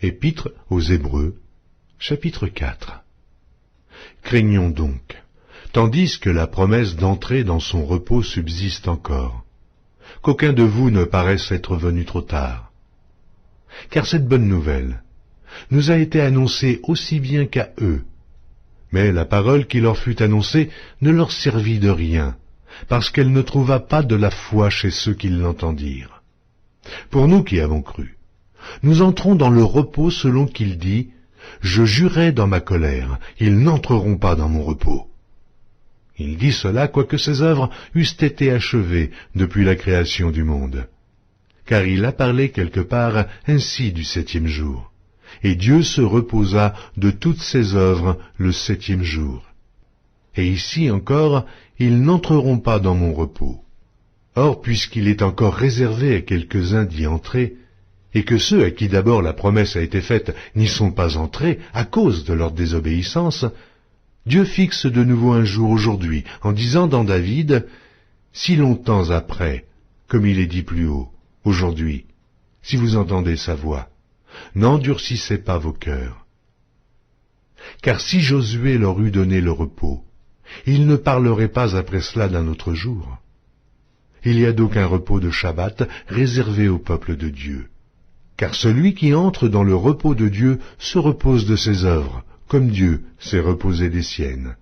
Épître aux Hébreux, chapitre 4. Craignons donc, tandis que la promesse d'entrer dans son repos subsiste encore, qu'aucun de vous ne paraisse être venu trop tard. Car cette bonne nouvelle nous a été annoncée aussi bien qu'à eux, mais la parole qui leur fut annoncée ne leur servit de rien, parce qu'elle ne trouva pas de la foi chez ceux qui l'entendirent. Pour nous qui avons cru, nous entrons dans le repos selon qu'il dit « Je jurai dans ma colère, ils n'entreront pas dans mon repos ». Il dit cela quoique ses œuvres eussent été achevées depuis la création du monde. Car il a parlé quelque part ainsi du septième jour. Et Dieu se reposa de toutes ses œuvres le septième jour. Et ici encore, ils n'entreront pas dans mon repos. Or, puisqu'il est encore réservé à quelques-uns d'y entrer, et que ceux à qui d'abord la promesse a été faite n'y sont pas entrés à cause de leur désobéissance, Dieu fixe de nouveau un jour aujourd'hui, en disant dans David, « Si longtemps après, comme il est dit plus haut, aujourd'hui, si vous entendez sa voix, n'endurcissez pas vos cœurs. Car si Josué leur eût donné le repos, il ne parlerait pas après cela d'un autre jour. Il y a donc un repos de Shabbat réservé au peuple de Dieu. Car celui qui entre dans le repos de Dieu se repose de ses œuvres, comme Dieu s'est reposé des siennes.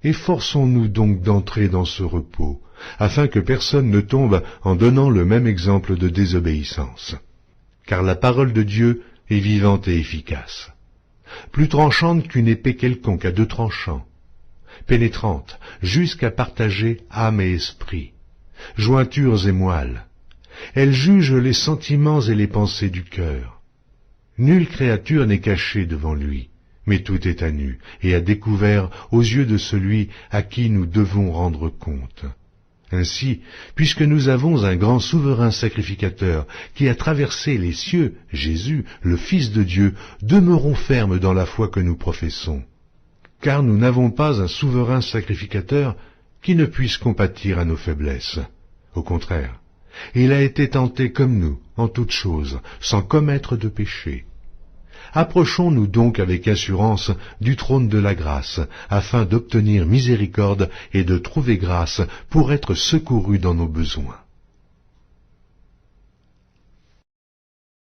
Efforçons-nous donc d'entrer dans ce repos, afin que personne ne tombe en donnant le même exemple de désobéissance. Car la parole de Dieu est vivante et efficace, plus tranchante qu'une épée quelconque à deux tranchants, pénétrante jusqu'à partager âme et esprit, jointures et moelles. Elle juge les sentiments et les pensées du cœur. Nulle créature n'est cachée devant lui, mais tout est à nu et à découvert aux yeux de celui à qui nous devons rendre compte. Ainsi, puisque nous avons un grand souverain sacrificateur qui a traversé les cieux, Jésus, le Fils de Dieu, demeurons fermes dans la foi que nous professons. Car nous n'avons pas un souverain sacrificateur qui ne puisse compatir à nos faiblesses. Au contraire, il a été tenté comme nous, en toutes choses, sans commettre de péché. Approchons-nous donc avec assurance du trône de la grâce, afin d'obtenir miséricorde et de trouver grâce pour être secourus dans nos besoins.